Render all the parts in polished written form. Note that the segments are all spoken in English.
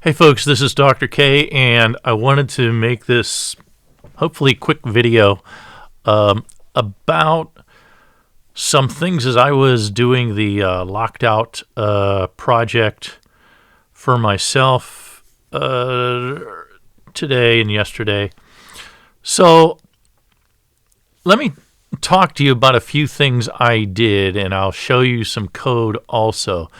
Hey folks, this is Dr. K, and I wanted to make this hopefully quick video about some things as I was doing the locked out project for myself today and yesterday. So let me talk to you about a few things I did, and I'll show you some code also.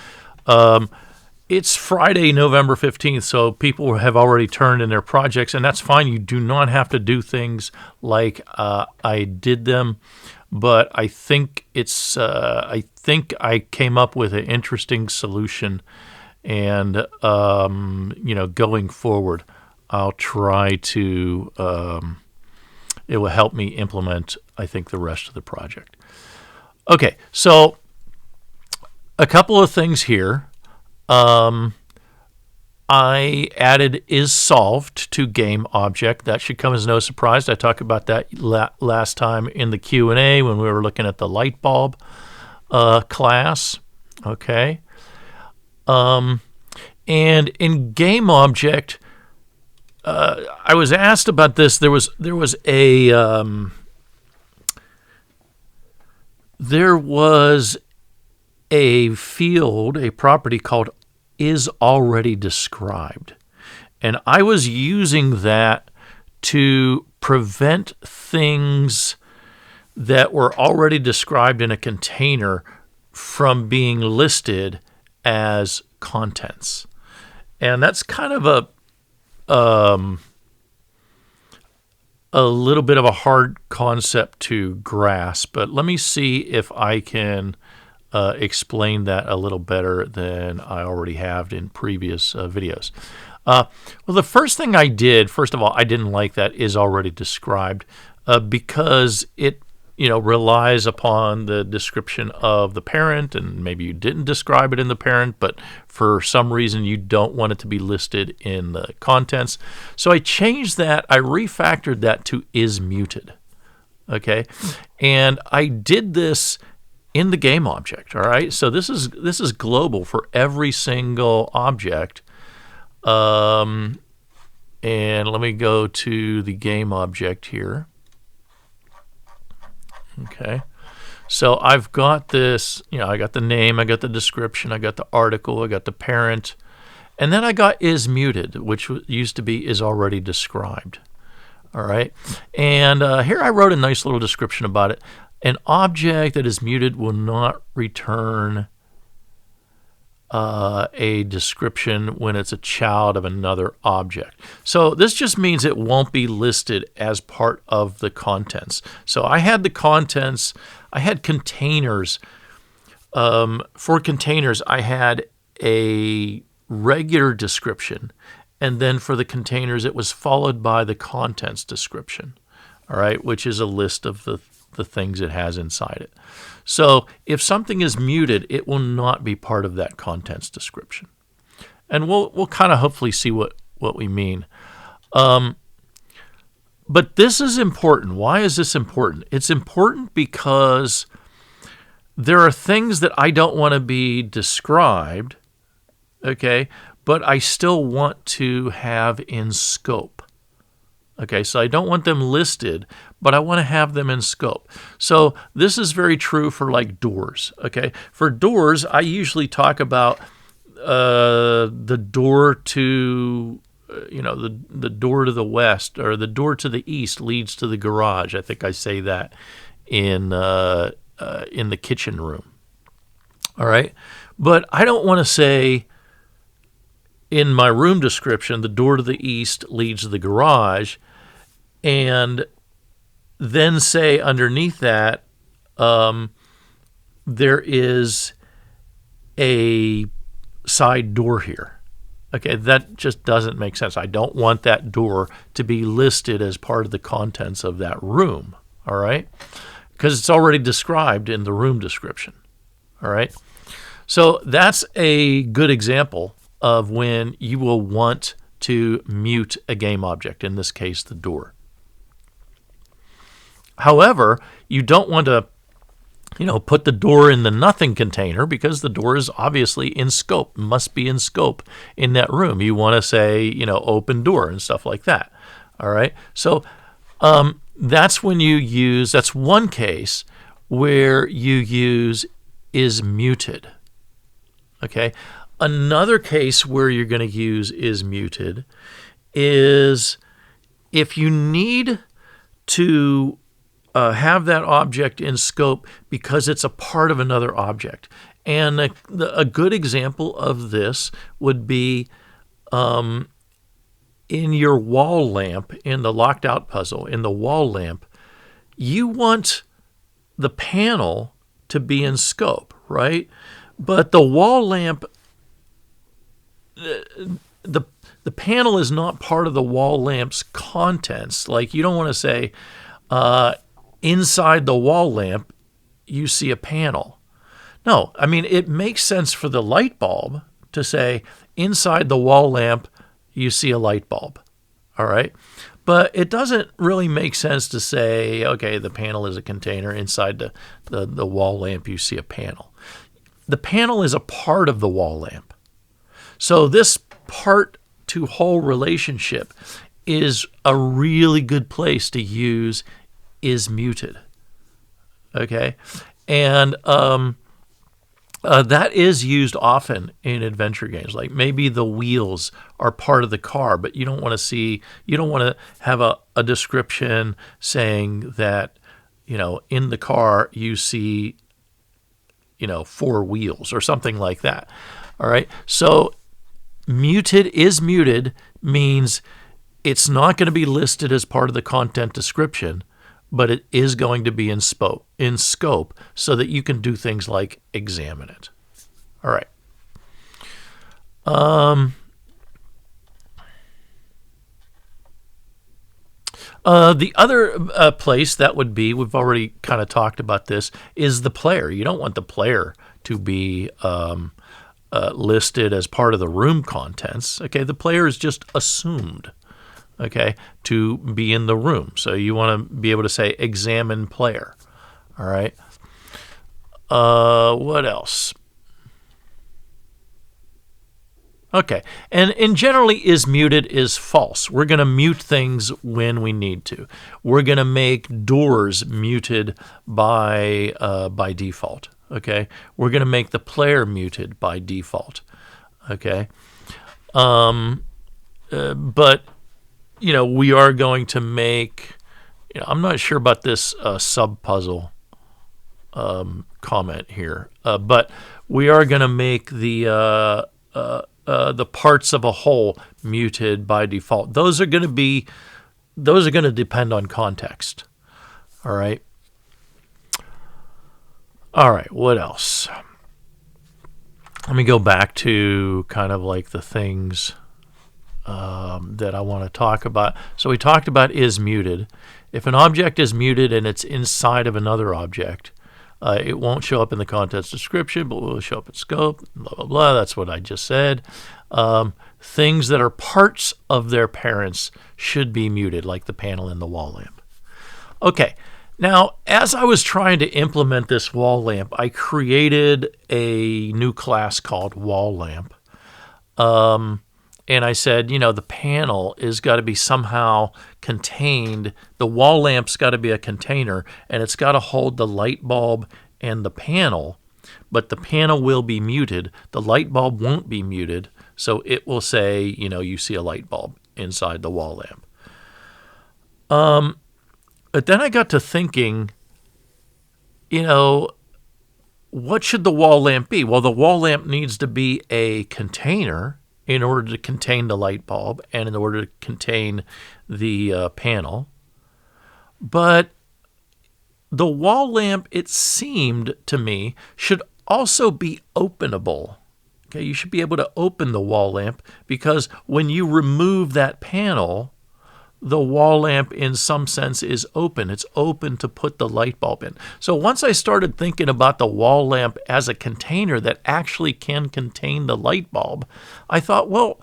It's Friday, November 15th, so people have already turned in their projects, and that's fine. You do not have to do things like I did them, but I think I came up with an interesting solution, and going forward, I'll try to. It will help me implement, I think, the rest of the project. Okay, so a couple of things here. I added is solved to game object. That should come as no surprise. I talked about that last time in the Q&A when we were looking at the light bulb class. Okay. And in game object, I was asked about this. There was a field, a property called is already described. And I was using that to prevent things that were already described in a container from being listed as contents. And that's kind of a little bit of a hard concept to grasp, but let me see if I can explain that a little better than I already have in previous videos. Well, the first thing I did, first of all, I didn't like that is already described because it relies upon the description of the parent, and maybe you didn't describe it in the parent, but for some reason you don't want it to be listed in the contents. So I changed that. I refactored that to is muted. Okay, and I did this in the game object. All right, so this is global for every single object. And let me go to the game object here. Okay, so I've got this, I got the name, I got the description, I got the article, I got the parent, and then I got is muted, which used to be is already described. All right, and here I wrote a nice little description about it. An object that is muted will not return a description when it's a child of another object. So this just means it won't be listed as part of the contents. So I had the contents, I had containers. For containers, I had a regular description, and then for the containers, it was followed by the contents description, all right, which is a list of the things it has inside it. So if something is muted, it will not be part of that contents description. And we'll kind of hopefully see what we mean. But this is important. Why is this important? It's important because there are things that I don't want to be described, okay, but I still want to have in scope. Okay, so I don't want them listed, but I want to have them in scope. So this is very true for like doors. Okay, for doors, I usually talk about the door to, the door to the west, or the door to the east leads to the garage. I think I say that in the kitchen room. All right, but I don't want to say in my room description, the door to the east leads to the garage, and then say underneath that, there is a side door here. Okay, that just doesn't make sense. I don't want that door to be listed as part of the contents of that room, all right? Because it's already described in the room description, all right? So that's a good example of when you will want to mute a game object, in this case, the door. However, you don't want to put the door in the nothing container because the door is obviously in scope, must be in scope in that room. You want to say, open door and stuff like that. All right. So that's when you use, that's one case where you use is muted. Okay. Another case where you're going to use is muted is if you need to have that object in scope because it's a part of another object. And a good example of this would be in your wall lamp, in the locked out puzzle, in the wall lamp, you want the panel to be in scope, right? But the wall lamp, the panel is not part of the wall lamp's contents. Like you don't want to say, inside the wall lamp, you see a panel. No, I mean, it makes sense for the light bulb to say, inside the wall lamp, you see a light bulb. All right. But it doesn't really make sense to say, okay, the panel is a container. Inside the wall lamp, you see a panel. The panel is a part of the wall lamp. So this part to whole relationship is a really good place to use is muted. Okay. And that is used often in adventure games. Like maybe the wheels are part of the car, but you don't want to have a description saying that, in the car you see, 4 wheels or something like that. All right. So muted means it's not going to be listed as part of the content description, but it is going to be in scope so that you can do things like examine it. All right. The other place that would be, we've already kind of talked about this, is the player. You don't want the player to be listed as part of the room contents. Okay, the player is just assumed, okay, to be in the room. So you want to be able to say examine player. All right. What else? Okay, and generally is muted is false. We're going to mute things when we need to. We're going to make doors muted by default. Okay, we're going to make the player muted by default. Okay, but we are going to make. I'm not sure about this sub puzzle comment here, but we are going to make the parts of a whole muted by default. Those are going to depend on context. All right. All right, what else? Let me go back to kind of like the things that I want to talk about. So we talked about is muted. If an object is muted and it's inside of another object, it won't show up in the contents description, but will show up in scope, blah, blah, blah. That's what I just said. Things that are parts of their parents should be muted, like the panel in the wall lamp. Okay. Now, as I was trying to implement this wall lamp, I created a new class called wall lamp. And I said, the panel is got to be somehow contained. The wall lamp's got to be a container, and it's got to hold the light bulb and the panel, but the panel will be muted. The light bulb won't be muted, so it will say, you see a light bulb inside the wall lamp. But then I got to thinking, what should the wall lamp be? Well, the wall lamp needs to be a container in order to contain the light bulb and in order to contain the panel. But the wall lamp, it seemed to me, should also be openable. Okay, you should be able to open the wall lamp because when you remove that panel, the wall lamp in some sense is open. It's open to put the light bulb in. So once I started thinking about the wall lamp as a container that actually can contain the light bulb, I thought, well,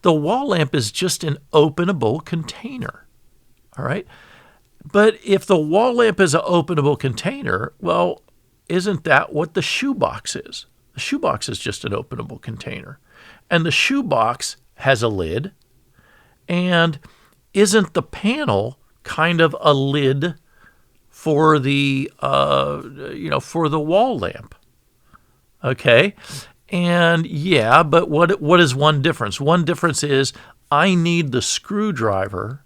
the wall lamp is just an openable container. All right. But if the wall lamp is an openable container, well, isn't that what the shoebox is? The shoebox is just an openable container. And the shoebox has a lid. And isn't the panel kind of a lid for the, for the wall lamp? Okay. And yeah, but what is one difference? One difference is I need the screwdriver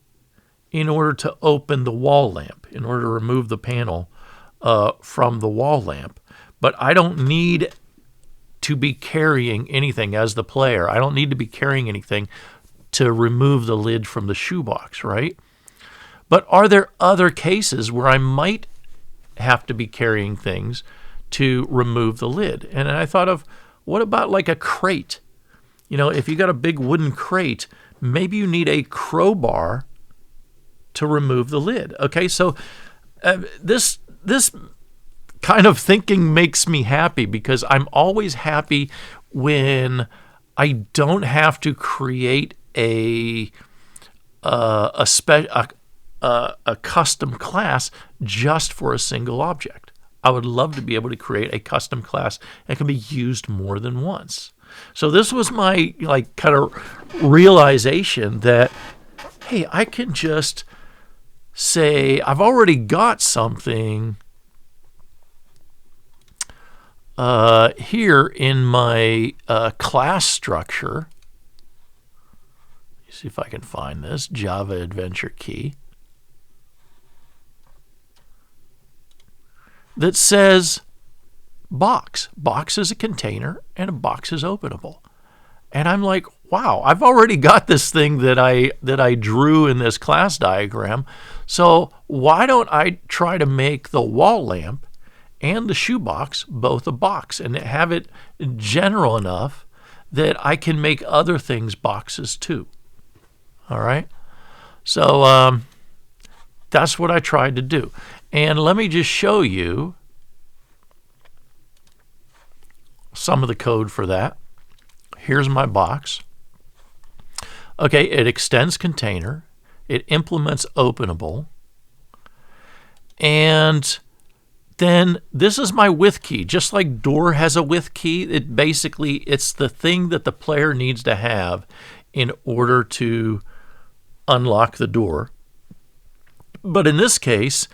in order to open the wall lamp, in order to remove the panel from the wall lamp. But I don't need to be carrying anything as the player. I don't need to be carrying anything to remove the lid from the shoebox, right? But are there other cases where I might have to be carrying things to remove the lid? And I thought of, what about like a crate? If you got a big wooden crate, maybe you need a crowbar to remove the lid. Okay, so this kind of thinking makes me happy, because I'm always happy when I don't have to create a custom class just for a single object. I would love to be able to create a custom class that can be used more than once. So this was my kind of realization that, hey, I can just say I've already got something here in my class structure. See if I can find this Java Adventure key that says box. Box is a container and a box is openable. And I'm like, wow, I've already got this thing that I drew in this class diagram. So why don't I try to make the wall lamp and the shoebox both a box and have it general enough that I can make other things boxes too? All right. So that's what I tried to do. And let me just show you some of the code for that. Here's my box. Okay, it extends container. It implements openable. And then this is my with key. Just like door has a with key, it's the thing that the player needs to have in order to unlock the door. But in this case,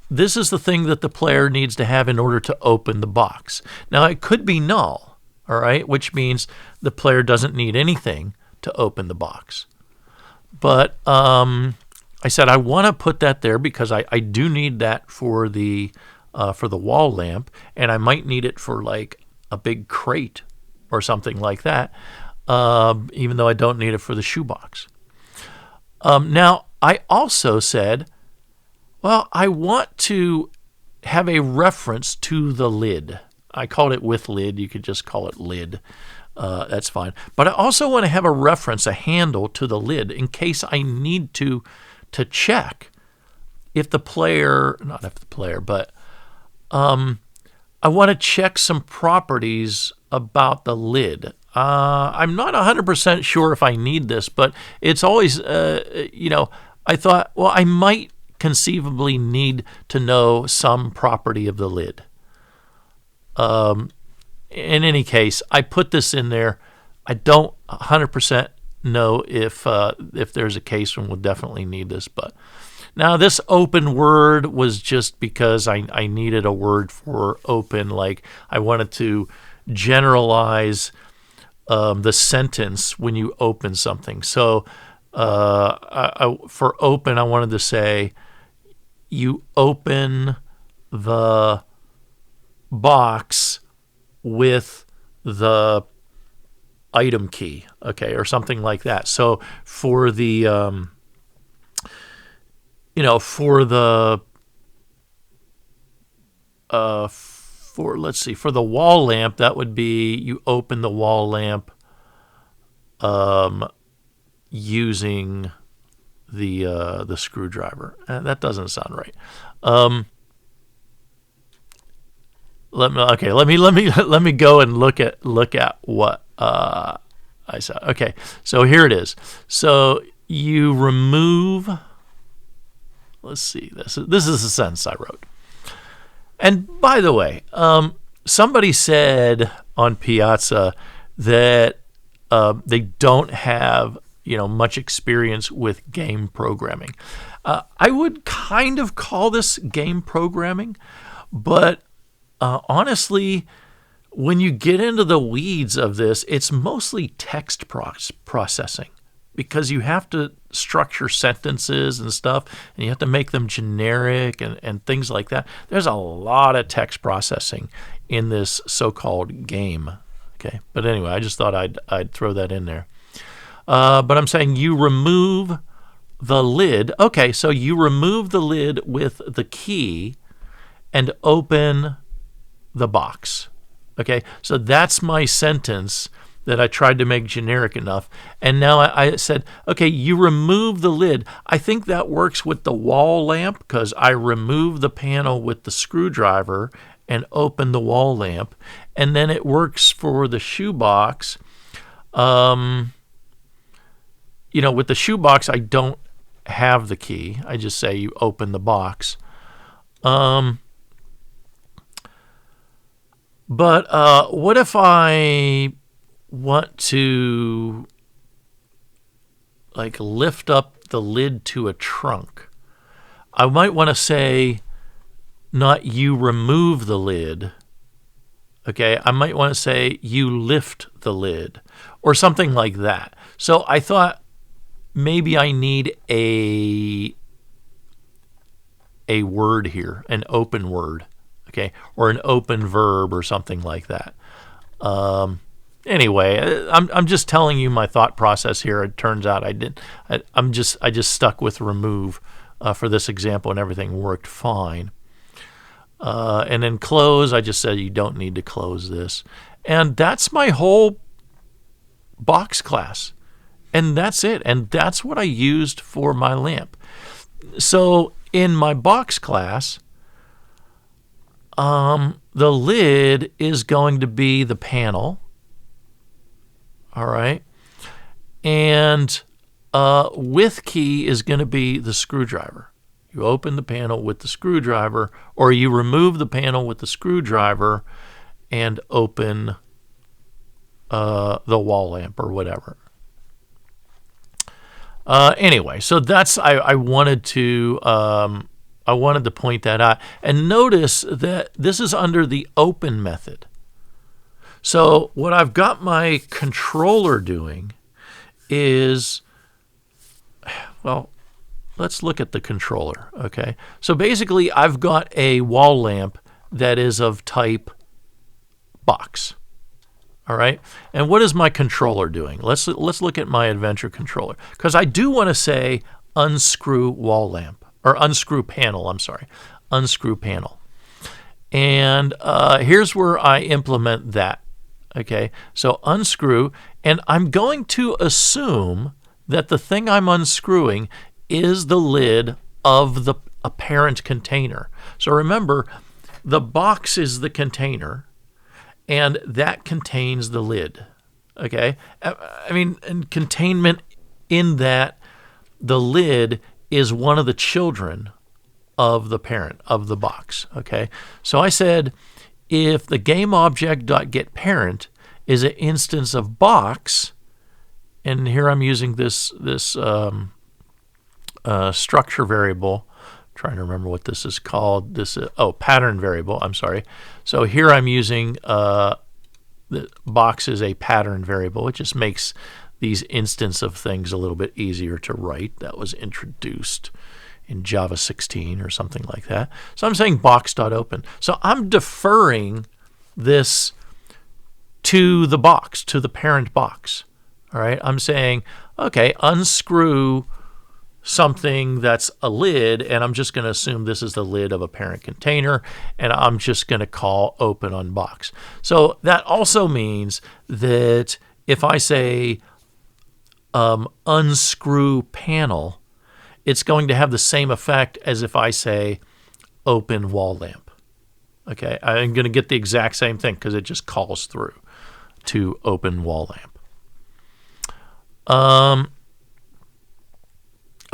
this is the thing that the player needs to have in order to open the box. Now, it could be null, all right, which means the player doesn't need anything to open the box. But I said I want to put that there because I do need that for the wall lamp, and I might need it for like a big crate or something like that, even though I don't need it for the shoebox. Now, I also said, well, I want to have a reference to the lid. I called it with lid. You could just call it lid. That's fine. But I also want to have a reference, a handle to the lid in case I need to check if the player, not if the player, but I want to check some properties about the lid. I'm not 100% sure if I need this, but it's always, I thought, well, I might conceivably need to know some property of the lid. In any case, I put this in there. I don't 100% know if there's a case when we'll definitely need this. But now this open word was just because I needed a word for open. Like I wanted to generalize the sentence when you open something. So for open, I wanted to say you open the box with the item key, okay, or something like that. So for the for the wall lamp, that would be you open the wall lamp using the screwdriver. That doesn't sound right. Let me go and look at what I said. Okay, so here it is. So you remove. Let's see. This is the sentence I wrote. And by the way, somebody said on Piazza that they don't have much experience with game programming. I would kind of call this game programming, but honestly, when you get into the weeds of this, it's mostly text processing, because you have to structure sentences and stuff, and you have to make them generic and things like that. There's a lot of text processing in this so-called game. Okay, but anyway, I just thought I'd throw that in there. But I'm saying you remove the lid. Okay, so you remove the lid with the key and open the box. Okay, so that's my sentence that I tried to make generic enough. And now I said, okay, you remove the lid. I think that works with the wall lamp, because I remove the panel with the screwdriver and open the wall lamp. And then it works for the shoebox. With the shoebox, I don't have the key. I just say you open the box. But what if I want to lift up the lid to a trunk? I might want to say not you remove the lid. Okay, I might want to say you lift the lid or something like that. So I thought maybe I need a word here, an open word. Okay, or an open verb or something like that. Anyway, I'm just telling you my thought process here. It turns out I just stuck with remove for this example, and everything worked fine. And then close, I just said you don't need to close this, and that's my whole box class, and that's it. And that's what I used for my lamp. So in my box class, the lid is going to be the panel. All right. And with key is going to be the screwdriver. You open the panel with the screwdriver, or you remove the panel with the screwdriver and open the wall lamp or whatever. Anyway, so that's I wanted to point that out. And notice that this is under the open method. So what I've got my controller doing is, well, let's look at the controller, okay? So basically, I've got a wall lamp that is of type box, all right? And what is my controller doing? Let's look at my Adventure controller, because I do want to say unscrew wall lamp, or unscrew panel, unscrew panel. And here's where I implement that, okay? So unscrew, and I'm going to assume that the thing I'm unscrewing is the lid of the apparent container. So remember, the box is the container, and that contains the lid, okay? I mean, and containment in that the lid is one of the children of the parent of the box, okay? So I said, if the GameObject.getParent is an instance of box, and here I'm using this structure variable. I'm trying to remember what this is called. Pattern variable. I'm sorry. So here I'm using the box is a pattern variable. It just makes these instance of things a little bit easier to write. That was introduced in Java 16 or something like that. So I'm saying box.open. So I'm deferring this to the box, to the parent box. All right. I'm saying, okay, unscrew something that's a lid, and I'm just going to assume this is the lid of a parent container, and I'm just going to call open on box. So that also means that if I say unscrew panel, it's going to have the same effect as if I say open wall lamp. Okay, I'm going to get the exact same thing because it just calls through to open wall lamp.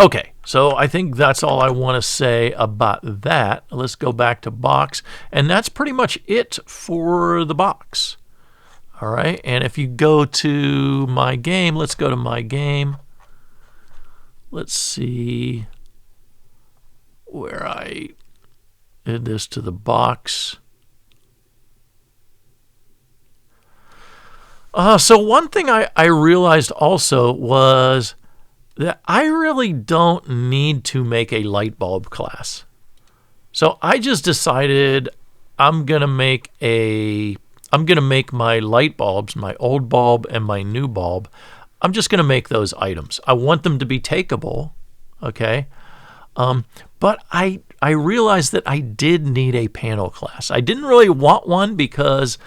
Okay, so I think that's all I want to say about that. Let's go back to box, and that's pretty much it for the box. All right, and if you go to my game, let's go to my game. Let's see where I did this to the box. So one thing I realized also was that I really don't need to make a light bulb class. So I just decided I'm gonna make my light bulbs, my old bulb and my new bulb. I'm just gonna make those items. I want them to be takeable, okay? But I realized that I did need a panel class. I didn't really want one because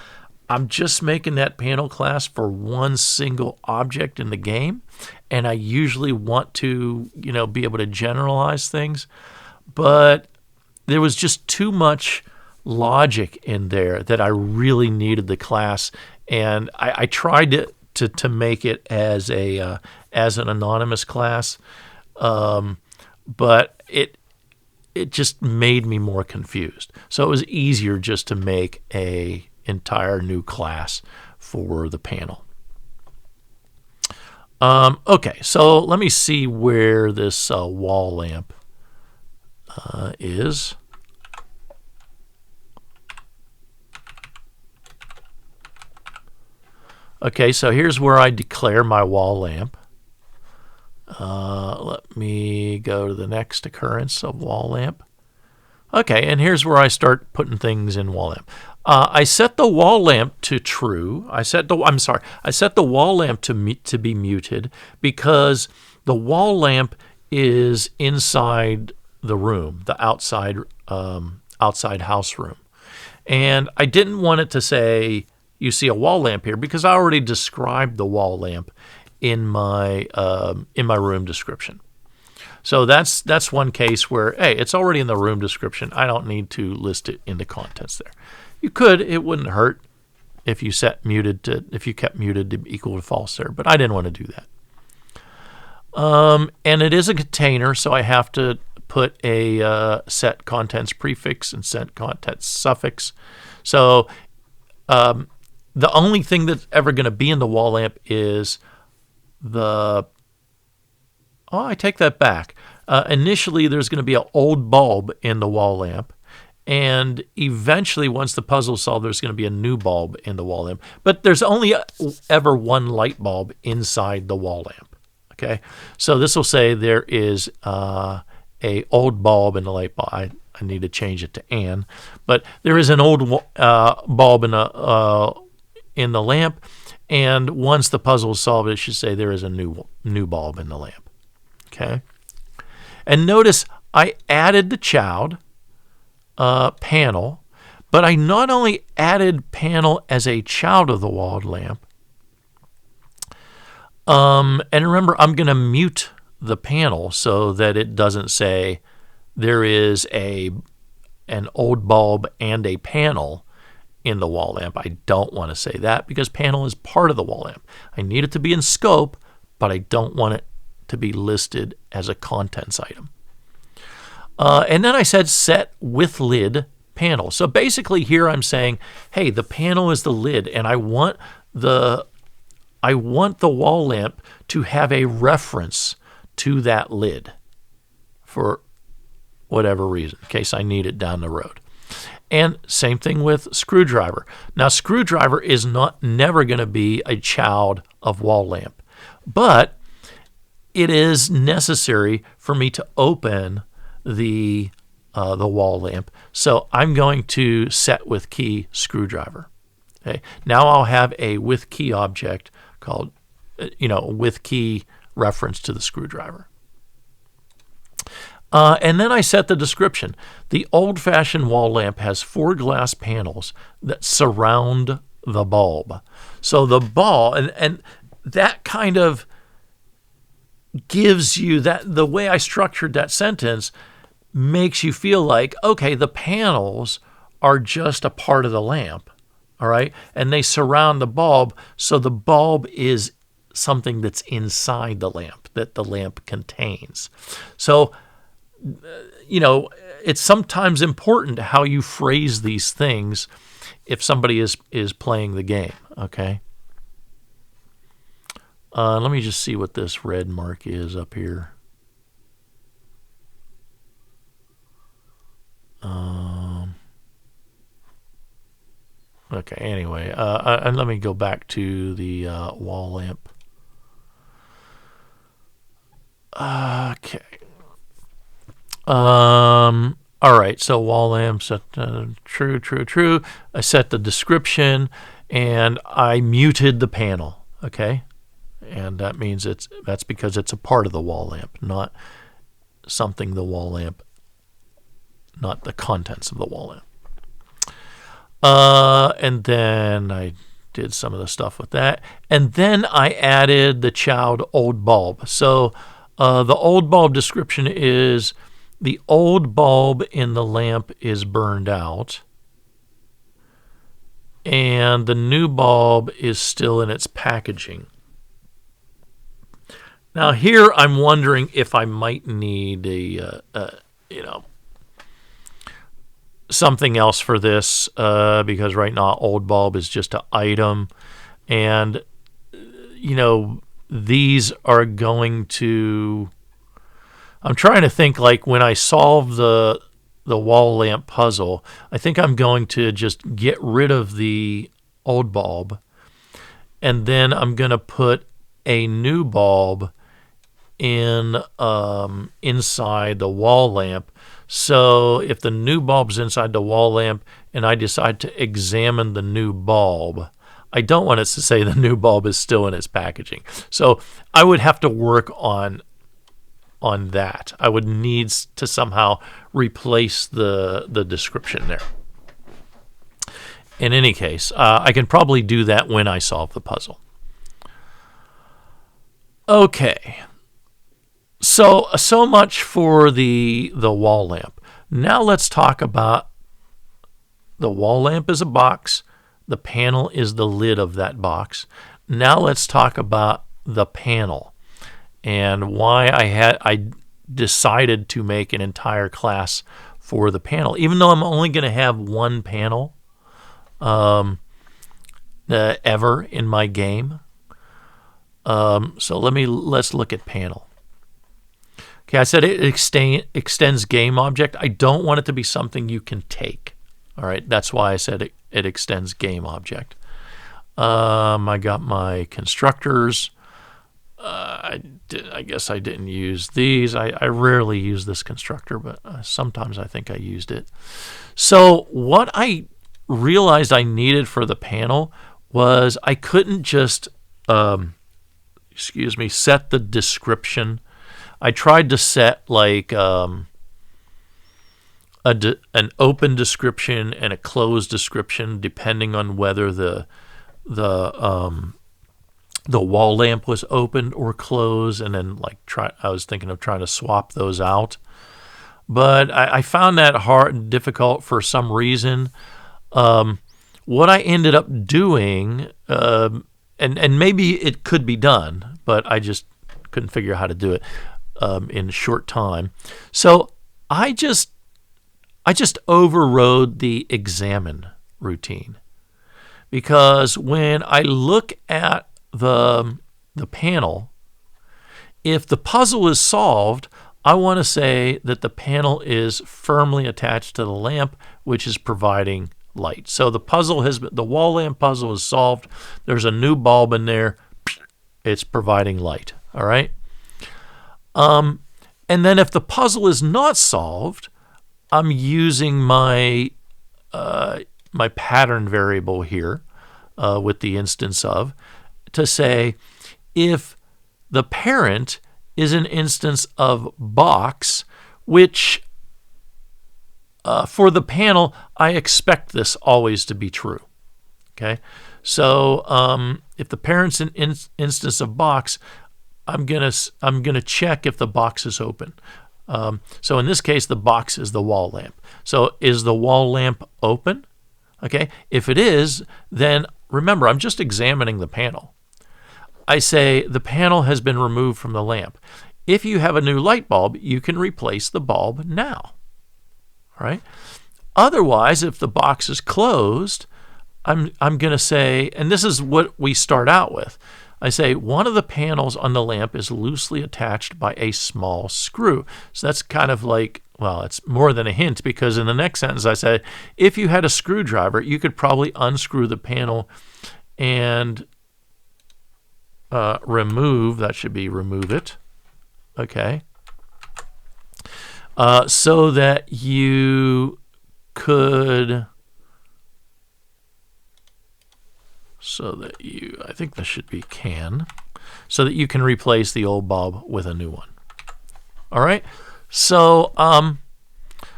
I'm just making that panel class for one single object in the game, and I usually want to, be able to generalize things. But there was just too much logic in there that I really needed the class, and I tried to make it as an anonymous class, but it just made me more confused. So it was easier just to make a entire new class for the panel. Okay, so let me see where this wall lamp is. Okay, so here's where I declare my wall lamp. Let me go to the next occurrence of wall lamp. Okay, and here's where I start putting things in wall lamp. I set the wall lamp to true. I set the wall lamp to be muted because the wall lamp is inside the room, the outside house room, and I didn't want it to say you see a wall lamp here because I already described the wall lamp in my room description. So that's one case where, hey, it's already in the room description. I don't need to list it in the contents there. You could, it wouldn't hurt if you kept muted to equal to false there, but I didn't want to do that. And it is a container, so I have to put a set contents prefix and set contents suffix. So the only thing that's ever going to be in the wall lamp is I take that back. Initially, there's going to be an old bulb in the wall lamp, and eventually, once the puzzle's solved, there's going to be a new bulb in the wall lamp. But there's only ever one light bulb inside the wall lamp. Okay, so this will say there is a old bulb in the light bulb. I need to change it to an, but there is an old bulb in the lamp, and once the puzzle is solved, it should say there is a new bulb in the lamp. Okay, and notice I added the child panel, but I not only added panel as a child of the walled lamp, and remember I'm going to mute the panel so that it doesn't say there is an old bulb and a panel in the wall lamp. I don't want to say that because panel is part of the wall lamp. I need it to be in scope, but I don't want it to be listed as a contents item. And then I said set with lid panel. So basically here I'm saying, hey, the panel is the lid, and I want the wall lamp to have a reference to that lid for whatever reason, in case I need it down the road. And same thing with screwdriver. Now, screwdriver is never going to be a child of wall lamp, but it is necessary for me to open the wall lamp. So I'm going to set with key screwdriver. Okay. Now I'll have a with key object called, with key reference to the screwdriver. And then I set the description. The old-fashioned wall lamp has 4 glass panels that surround the bulb. So the bulb, and that kind of gives you that, the way I structured that sentence makes you feel like, okay, the panels are just a part of the lamp, all right? And they surround the bulb, so the bulb is something that's inside the lamp, that the lamp contains. So, it's sometimes important how you phrase these things if somebody is playing the game, okay? Let me just see what this red mark is up here. Okay, anyway, and let me go back to the wall lamp. Okay. All right, so wall lamp set true. I set the description, and I muted the panel, okay? And that means that's because it's a part of the wall lamp, not something the wall lamp, not the contents of the wall lamp. And then I did some of the stuff with that. And then I added the child old bulb. So the old bulb description is the old bulb in the lamp is burned out, and the new bulb is still in its packaging. Now here I'm wondering if I might need something else for this, because right now old bulb is just an item, and these are going to, I'm trying to think, like when I solve the wall lamp puzzle, I think I'm going to just get rid of the old bulb, and then I'm going to put a new bulb in inside the wall lamp. So if the new bulb's inside the wall lamp and I decide to examine the new bulb, I don't want it to say the new bulb is still in its packaging. So I would have to work on that. I would need to somehow replace the description there. In any case, I can probably do that when I solve the puzzle. Okay. So much for the wall lamp. Now let's talk about the wall lamp is a box. The panel is the lid of that box. Now let's talk about the panel and why I decided to make an entire class for the panel, even though I'm only going to have one panel ever in my game. So let's look at panel. Okay, I said it extends game object. I don't want it to be something you can take. All right, that's why I said it extends game object. I got my constructors. I guess I didn't use these. I rarely use this constructor, but sometimes I think I used it. So what I realized I needed for the panel was I couldn't just, set the description. I tried to set like an open description and a closed description, depending on whether the wall lamp was opened or closed, and then I was thinking of trying to swap those out, but I found that difficult for some reason. What I ended up doing, and maybe it could be done, but I just couldn't figure out how to do it in a short time. So I just overrode the examine routine, because when I look at the panel, if the puzzle is solved, I want to say that the panel is firmly attached to the lamp, which is providing light. So the wall lamp puzzle is solved. There's a new bulb in there. It's providing light. All right. And then if the puzzle is not solved, I'm using my pattern variable here with the instance of, to say if the parent is an instance of box, which for the panel, I expect this always to be true. Okay, so if the parent's an instance of box, I'm gonna check if the box is open. So in this case, the box is the wall lamp. So is the wall lamp open? Okay, if it is, then remember, I'm just examining the panel. I say the panel has been removed from the lamp. If you have a new light bulb, you can replace the bulb now. All right? Otherwise, if the box is closed, I'm going to say, and this is what we start out with, I say one of the panels on the lamp is loosely attached by a small screw. So that's kind of like, well, it's more than a hint, because in the next sentence I say, if you had a screwdriver, you could probably unscrew the panel and remove, that should be remove it, okay, so that you could, I think this should be can, so that you can replace the old bulb with a new one. All right, so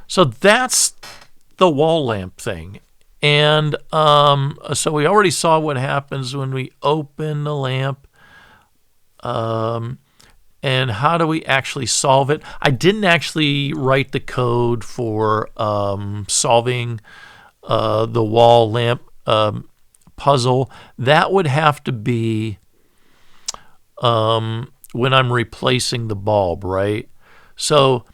so that's the wall lamp thing. And so we already saw what happens when we open the lamp. And how do we actually solve it? I didn't actually write the code for solving the wall lamp puzzle. That would have to be when I'm replacing the bulb, right? So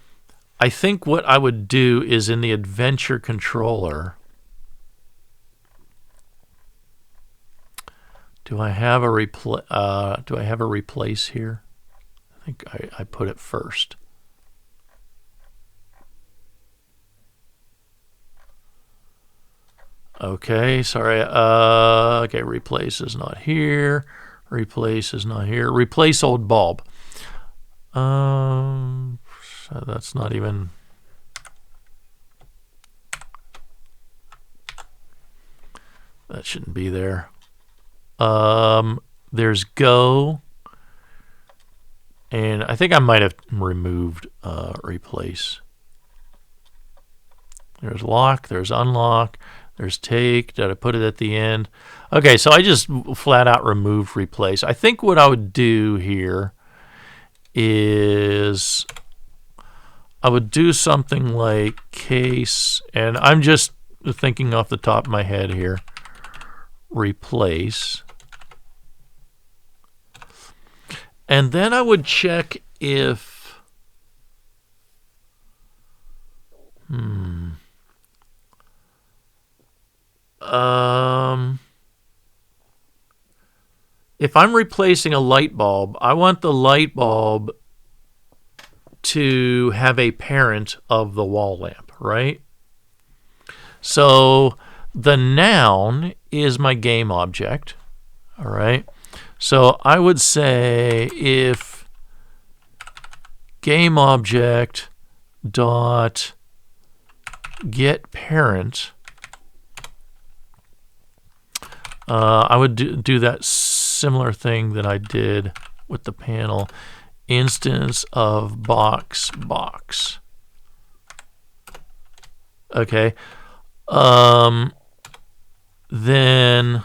I think what I would do is in the adventure controller, do I have a replace here? I think I put it first. Okay, sorry. Okay, replace is not here. Replace is not here. Replace old bulb. So that's not even. That shouldn't be there. There's go. And I think I might have removed replace. There's lock, there's unlock, there's take. Did I put it at the end? Okay, so I just flat out removed replace. I think what I would do here is I would do something like case, and I'm just thinking off the top of my head here, replace. And then I would check if if I'm replacing a light bulb, I want the light bulb to have a parent of the wall lamp, right? So the noun is my game object, all right? So I would say if game object dot get parent, I would do that similar thing that I did with the panel, instance of box. Okay, then.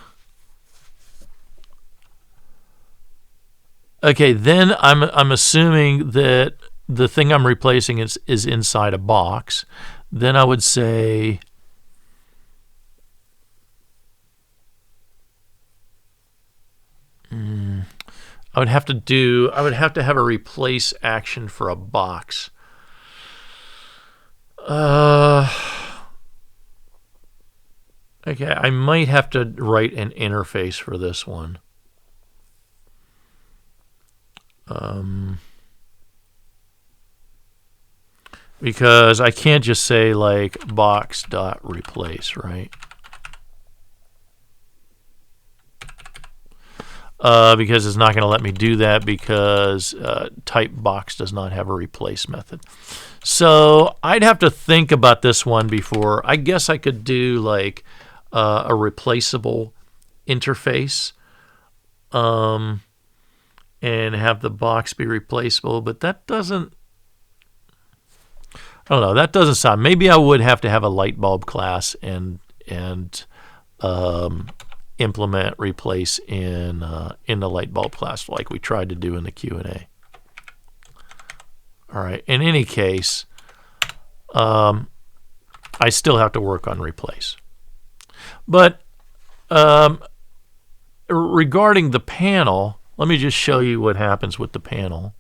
Okay, then I'm assuming that the thing I'm replacing is inside a box. Then I would say I would have to have a replace action for a box. Okay, I might have to write an interface for this one. Because I can't just say like box.replace, right? Because it's not going to let me do that because type box does not have a replace method. So I'd have to think about this one before. I guess I could do like a replaceable interface. And have the box be replaceable, but that doesn't, I don't know, that doesn't sound, maybe I would have to have a light bulb class and implement replace in the light bulb class like we tried to do in the Q&A. All right, in any case, I still have to work on replace. But regarding the panel, let me just show you what happens with the panel.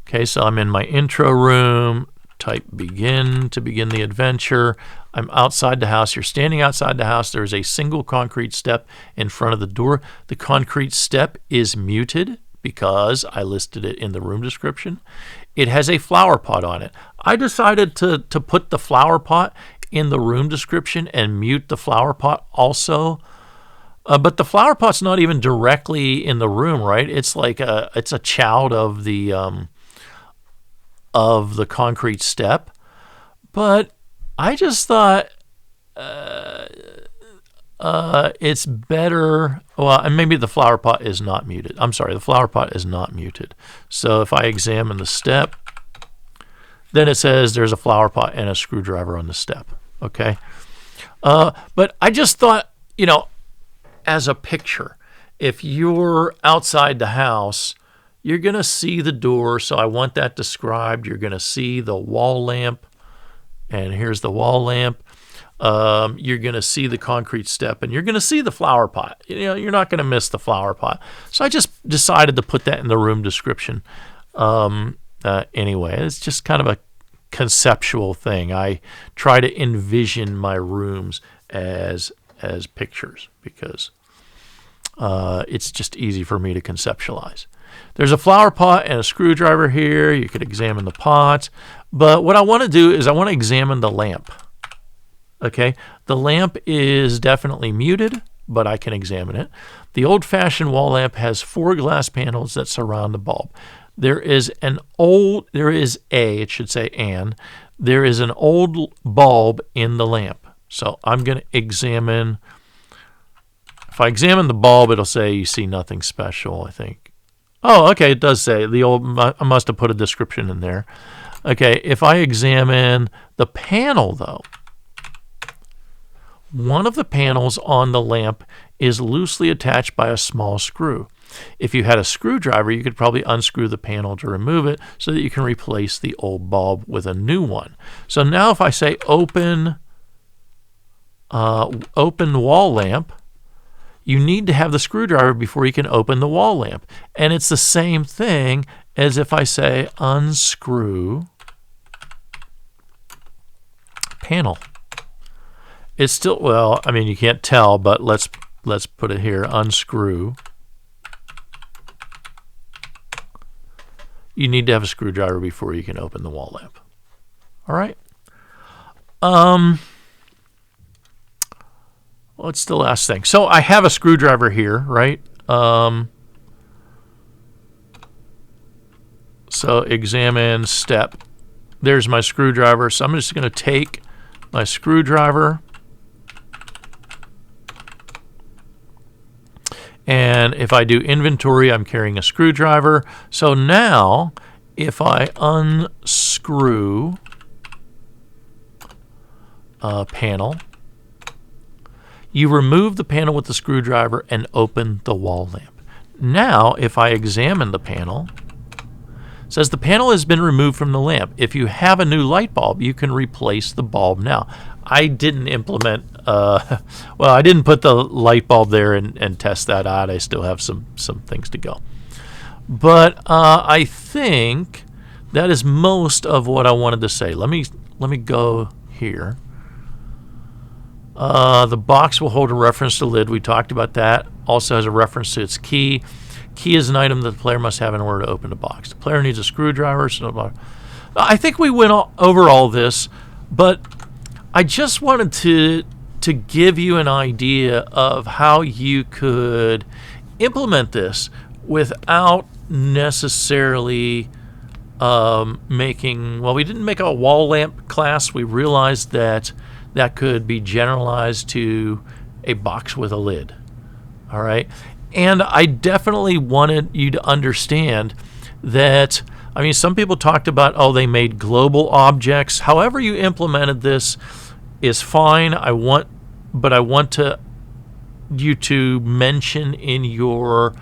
Okay, so I'm in my intro room, type begin to begin the adventure. I'm outside the house. You're standing outside the house. There is a single concrete step in front of the door. The concrete step is muted because I listed it in the room description. It has a flower pot on it. I decided to put the flower pot in the room description and mute the flower pot also. But the flower pot's not even directly in the room, right? It's like it's a child of the concrete step. But I just thought it's better. Well, and maybe the flower pot is not muted. I'm sorry, the flower pot is not muted. So if I examine the step, then it says there's a flower pot and a screwdriver on the step. Okay. But I just thought, as a picture, if you're outside the house, you're going to see the door. So I want that described. You're going to see the wall lamp. And here's the wall lamp. You're going to see the concrete step, and you're going to see the flower pot. You're not going to miss the flower pot. So I just decided to put that in the room description. Anyway, it's just kind of a conceptual thing. I try to envision my rooms as pictures because it's just easy for me to conceptualize. There's a flower pot and a screwdriver here. You could examine the pots. But what I want to do is I want to examine the lamp. Okay, the lamp is definitely muted, but I can examine it. The old-fashioned wall lamp has 4 glass panels that surround the bulb. There is an old bulb in the lamp. So I'm going to examine. If I examine the bulb, it'll say you see nothing special, I think. Oh, okay, it does say I must have put a description in there. Okay, if I examine the panel, though, one of the panels on the lamp is loosely attached by a small screw. If you had a screwdriver, you could probably unscrew the panel to remove it so that you can replace the old bulb with a new one. So now if I say open wall lamp, you need to have the screwdriver before you can open the wall lamp. And it's the same thing as if I say unscrew panel. It's still, well, I mean, you can't tell, but let's put it here, unscrew. You need to have a screwdriver before you can open the wall lamp. All right. What's the last thing? So I have a screwdriver here, right? So examine step. There's my screwdriver. So I'm just going to take my screwdriver. And if I do inventory, I'm carrying a screwdriver. So now, if I unscrew a panel, you remove the panel with the screwdriver and open the wall lamp. Now, if I examine the panel, it says the panel has been removed from the lamp. If you have a new light bulb, you can replace the bulb now. I didn't implement, I didn't put the light bulb there and test that out. I still have some things to go. But I think that is most of what I wanted to say. Let me go here. The box will hold a reference to the lid. We talked about that. Also has a reference to its key. Key is an item that the player must have in order to open the box. The player needs a screwdriver. So I think we went over all this, but I just wanted to give you an idea of how you could implement this without necessarily making, well, we didn't make a wall lamp class. We realized that could be generalized to a box with a lid. All right. And I definitely wanted you to understand that, I mean, some people talked about, oh, they made global objects. However you implemented this is fine. I want you to mention in your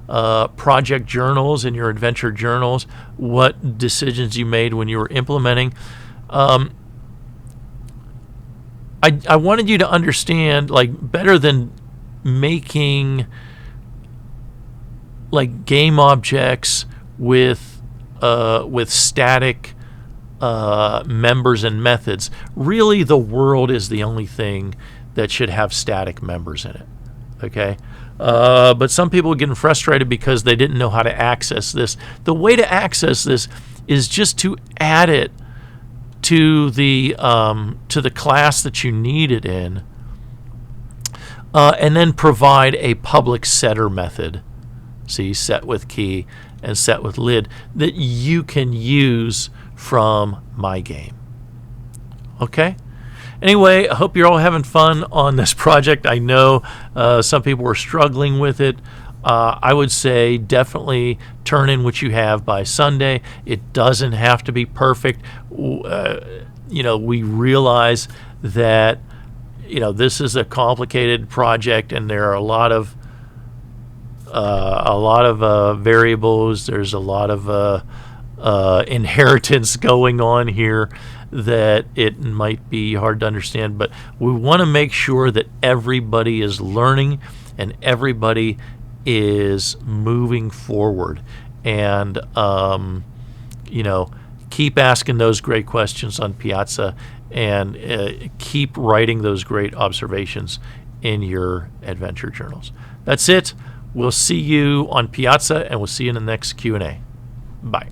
project journals, in your adventure journals, what decisions you made when you were implementing. I wanted you to understand, like, better than making like game objects with static members and methods. Really, the world is the only thing that should have static members in it. Okay? But some people are getting frustrated because they didn't know how to access this. The way to access this is just to add it to the class that you need it in, and then provide a public setter method. See, set with key and set with lid, that you can use from my game. Okay? Anyway, I hope you're all having fun on this project. I know some people were struggling with it. I would say definitely turn in what you have by Sunday. It doesn't have to be perfect. We realize that this is a complicated project, and there are a lot of variables. There's a lot of inheritance going on here that it might be hard to understand, but we want to make sure that everybody is learning and everybody is moving forward, and keep asking those great questions on Piazza, and keep writing those great observations in your adventure journals. That's it. We'll see you on Piazza, and we'll see you in the next Q&A. Bye.